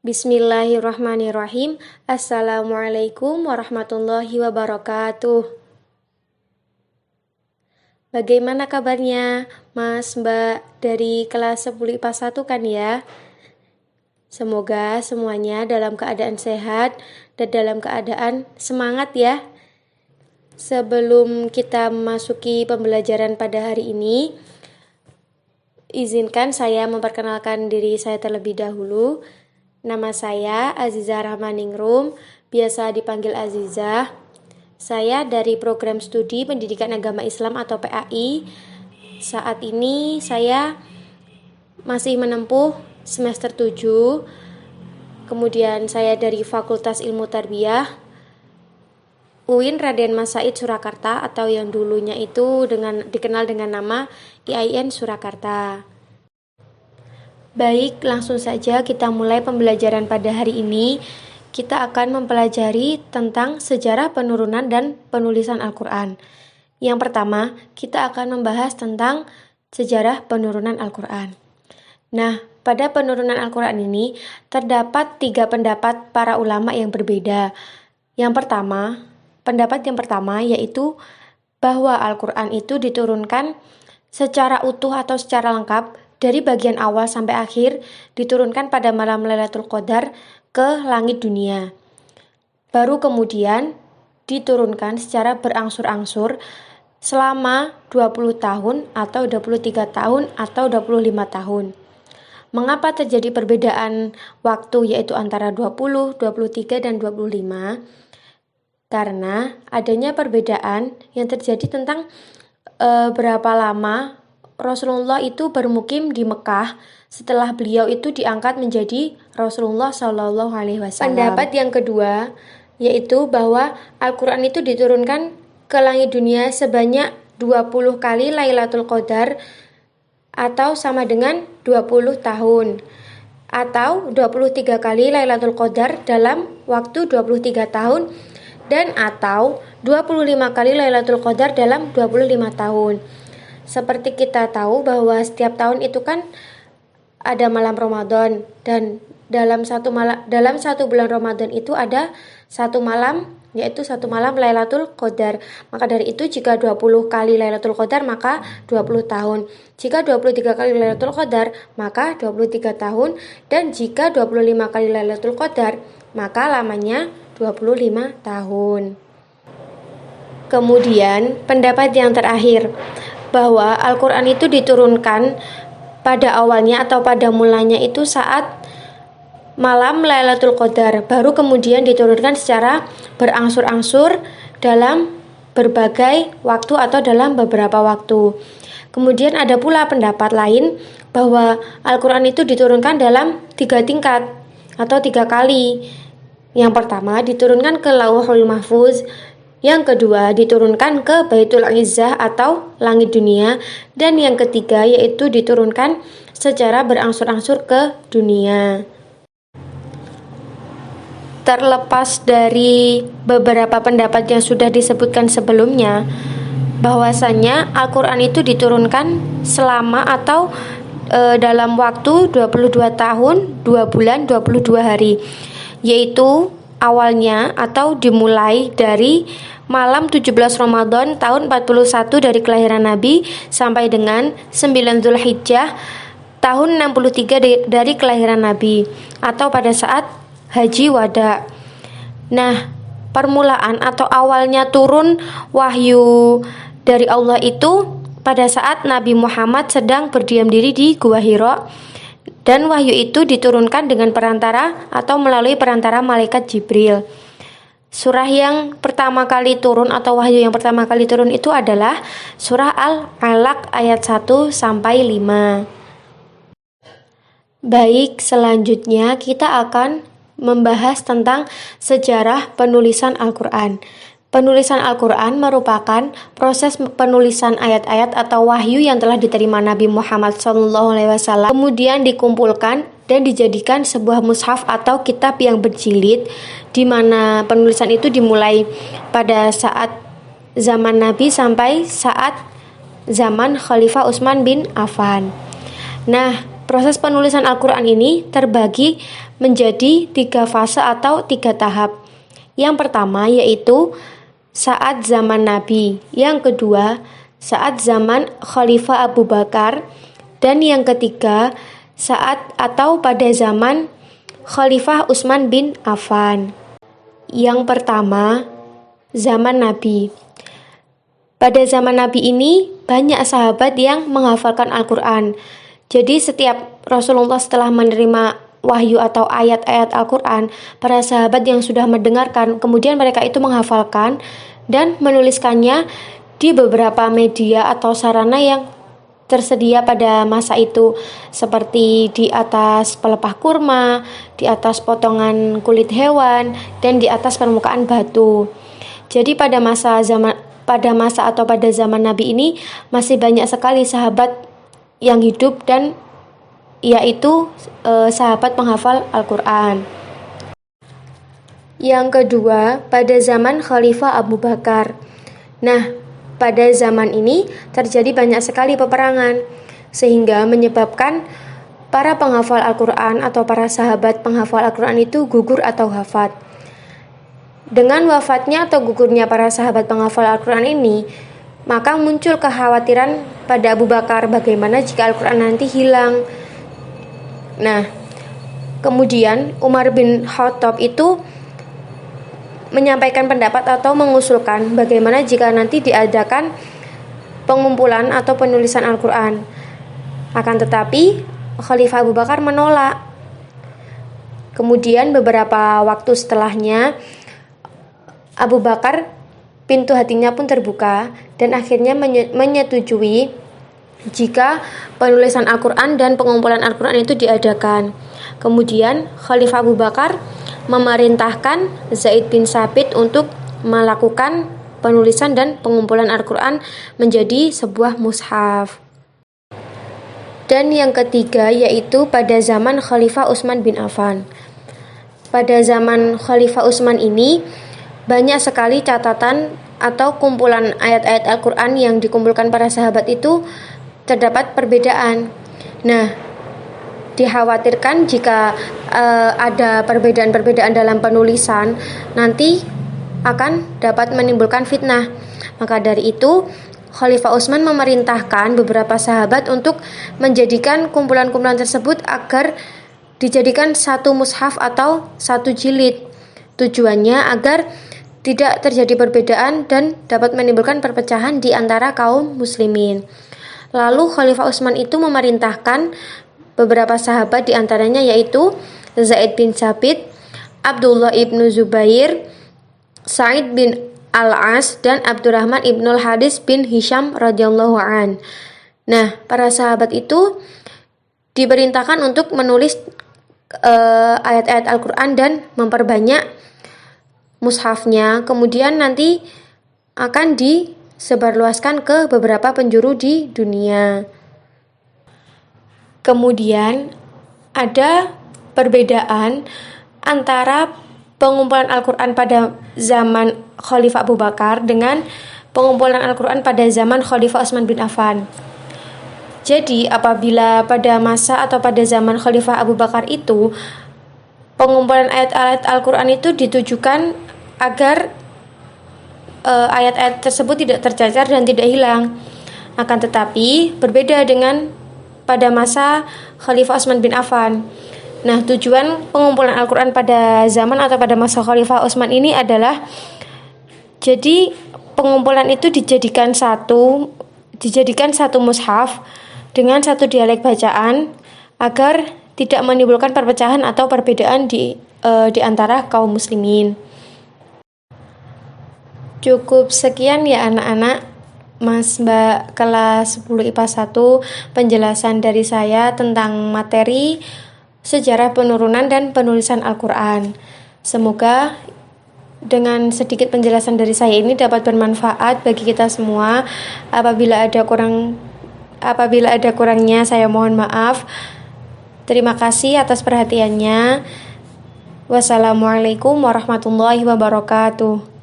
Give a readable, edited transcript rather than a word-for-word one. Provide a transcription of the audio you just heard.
Bismillahirrahmanirrahim. Assalamualaikum warahmatullahi wabarakatuh. Bagaimana kabarnya Mas, Mbak dari kelas 10 IPA 1 kan ya? Semoga semuanya dalam keadaan sehat dan dalam keadaan semangat ya. Sebelum kita memasuki pembelajaran pada hari ini, izinkan saya memperkenalkan diri saya terlebih dahulu. Nama saya Azizah Rahmaningrum, biasa dipanggil Azizah. Saya dari Program Studi Pendidikan Agama Islam atau PAI. Saat ini saya masih menempuh semester 7. Kemudian saya dari Fakultas Ilmu Tarbiyah UIN Raden Mas Said Surakarta, atau yang dulunya itu dikenal dengan nama IAIN Surakarta. Baik, langsung saja kita mulai pembelajaran pada hari ini. Kita akan mempelajari tentang sejarah penurunan dan penulisan Al-Quran. Yang pertama, kita akan membahas tentang sejarah penurunan Al-Quran. Nah, pada penurunan Al-Quran ini terdapat 3 pendapat para ulama yang berbeda. Pendapat yang pertama yaitu bahwa Al-Quran itu diturunkan secara utuh atau secara lengkap dari bagian awal sampai akhir, diturunkan pada malam Lailatul Qadar ke langit dunia. Baru kemudian diturunkan secara berangsur-angsur selama 20 tahun atau 23 tahun atau 25 tahun. Mengapa terjadi perbedaan waktu yaitu antara 20, 23, dan 25? Karena adanya perbedaan yang terjadi tentang berapa lama Rasulullah itu bermukim di Mekah setelah beliau itu diangkat menjadi Rasulullah SAW. Pendapat yang kedua yaitu bahwa Al-Quran itu diturunkan ke langit dunia sebanyak 20 kali Lailatul Qadar, atau sama dengan 20 tahun, atau 23 kali Lailatul Qadar dalam waktu 23 tahun, dan atau 25 kali Lailatul Qadar dalam 25 tahun. Seperti kita tahu bahwa setiap tahun itu kan ada malam Ramadan, dan dalam satu bulan Ramadan itu ada satu malam, yaitu satu malam Lailatul Qadar. Maka dari itu jika 20 kali Lailatul Qadar maka 20 tahun. Jika 23 kali Lailatul Qadar maka 23 tahun, dan jika 25 kali Lailatul Qadar maka lamanya 25 tahun. Kemudian pendapat yang terakhir bahwa Al-Quran itu diturunkan pada awalnya atau pada mulanya itu saat malam Lailatul Qadar, baru kemudian diturunkan secara berangsur-angsur dalam berbagai waktu atau dalam beberapa waktu. Kemudian ada pula pendapat lain bahwa Al-Quran itu diturunkan dalam 3 tingkat atau 3 kali. Yang pertama diturunkan ke Lauhul Mahfuz, yang kedua diturunkan ke Baitul Izzah atau langit dunia, dan yang ketiga yaitu diturunkan secara berangsur-angsur ke dunia. Terlepas dari beberapa pendapat yang sudah disebutkan sebelumnya, bahwasannya Al-Quran itu diturunkan selama atau dalam waktu 22 tahun, 2 bulan, 22 hari, yaitu awalnya atau dimulai dari malam 17 Ramadan tahun 41 dari kelahiran Nabi sampai dengan 9 Zulhijjah tahun 63 dari kelahiran Nabi, atau pada saat Haji Wada. Nah, permulaan atau awalnya turun wahyu dari Allah itu pada saat Nabi Muhammad sedang berdiam diri di Gua Hira, dan wahyu itu diturunkan dengan perantara atau melalui perantara malaikat Jibril. Surah yang pertama kali turun atau wahyu yang pertama kali turun itu adalah surah Al-Alaq ayat 1 sampai 5. Baik, selanjutnya kita akan membahas tentang sejarah penulisan Al-Quran. Penulisan Al-Quran merupakan proses penulisan ayat-ayat atau wahyu yang telah diterima Nabi Muhammad SAW, kemudian dikumpulkan dan dijadikan sebuah mushaf atau kitab yang berjilid, di mana penulisan itu dimulai pada saat zaman Nabi sampai saat zaman Khalifah Utsman bin Affan. Nah, Proses penulisan Al-Quran ini terbagi menjadi 3 fase atau 3 tahap. Yang pertama yaitu saat zaman Nabi, yang kedua saat zaman Khalifah Abu Bakar, dan yang ketiga saat atau pada zaman Khalifah Utsman bin Affan. Yang pertama, zaman Nabi. Pada zaman Nabi ini banyak sahabat yang menghafalkan Al-Quran. Jadi setiap Rasulullah setelah menerima wahyu atau ayat-ayat Al-Quran, para sahabat yang sudah mendengarkan, kemudian mereka itu menghafalkan dan menuliskannya di beberapa media atau sarana yang tersedia pada masa itu, seperti di atas pelepah kurma, di atas potongan kulit hewan, dan di atas permukaan batu. Jadi pada masa atau pada zaman Nabi ini masih banyak sekali sahabat yang hidup dan yaitu sahabat penghafal Al-Quran. Yang kedua, pada zaman Khalifah Abu Bakar. Nah, pada zaman ini terjadi banyak sekali peperangan sehingga menyebabkan para penghafal Al-Quran atau para sahabat penghafal Al-Quran itu gugur atau wafat. Dengan wafatnya atau gugurnya para sahabat penghafal Al-Quran ini, maka muncul kekhawatiran pada Abu Bakar bagaimana jika Al-Quran nanti hilang. Nah, kemudian Umar bin Khattab itu menyampaikan pendapat atau mengusulkan bagaimana jika nanti diadakan pengumpulan atau penulisan Al-Quran. Akan tetapi Khalifah Abu Bakar menolak. Kemudian beberapa waktu setelahnya Abu Bakar pintu hatinya pun terbuka dan akhirnya menyetujui jika penulisan Al-Quran dan pengumpulan Al-Quran itu diadakan. Kemudian Khalifah Abu Bakar memerintahkan Zaid bin Tsabit untuk melakukan penulisan dan pengumpulan Al-Quran menjadi sebuah mushaf. Dan yang ketiga yaitu pada zaman Khalifah Utsman bin Affan. Pada zaman Khalifah Utsman ini banyak sekali catatan atau kumpulan ayat-ayat Al-Quran yang dikumpulkan para sahabat itu terdapat perbedaan. Nah, dikhawatirkan jika ada perbedaan-perbedaan dalam penulisan, nanti akan dapat menimbulkan fitnah. Maka dari itu, Khalifah Utsman memerintahkan beberapa sahabat untuk menjadikan kumpulan-kumpulan tersebut agar dijadikan satu mushaf atau satu jilid. Tujuannya agar tidak terjadi perbedaan dan dapat menimbulkan perpecahan di antara kaum muslimin. Lalu Khalifah Utsman itu memerintahkan beberapa sahabat, di antaranya yaitu Zaid bin Tsabit, Abdullah ibnu Zubair, Sa'id bin Al-As, dan Abdurrahman ibnul Hadis bin Hisham radhiyallahu an. Nah, para sahabat itu diperintahkan untuk menulis ayat-ayat Al-Quran dan memperbanyak mushafnya, kemudian nanti akan disebarluaskan ke beberapa penjuru di dunia. Kemudian ada perbedaan antara pengumpulan Al-Quran pada zaman Khalifah Abu Bakar dengan pengumpulan Al-Quran pada zaman Khalifah Utsman bin Affan. Jadi apabila pada masa atau pada zaman Khalifah Abu Bakar itu pengumpulan ayat-ayat Al-Quran itu ditujukan agar ayat-ayat tersebut tidak tercacar dan tidak hilang. Akan tetapi berbeda dengan pada masa Khalifah Utsman bin Affan. Nah, tujuan pengumpulan Al-Quran pada zaman atau pada masa Khalifah Utsman ini adalah jadi pengumpulan itu dijadikan satu mushaf dengan satu dialek bacaan agar tidak menimbulkan perpecahan atau perbedaan di antara kaum muslimin. Cukup sekian ya anak-anak, Mas Mbak kelas 10 IPA 1 penjelasan dari saya tentang materi sejarah penurunan dan penulisan Al-Quran. Semoga dengan sedikit penjelasan dari saya ini dapat bermanfaat bagi kita semua. Apabila ada kurangnya saya mohon maaf. Terima kasih atas perhatiannya. Wassalamualaikum warahmatullahi wabarakatuh.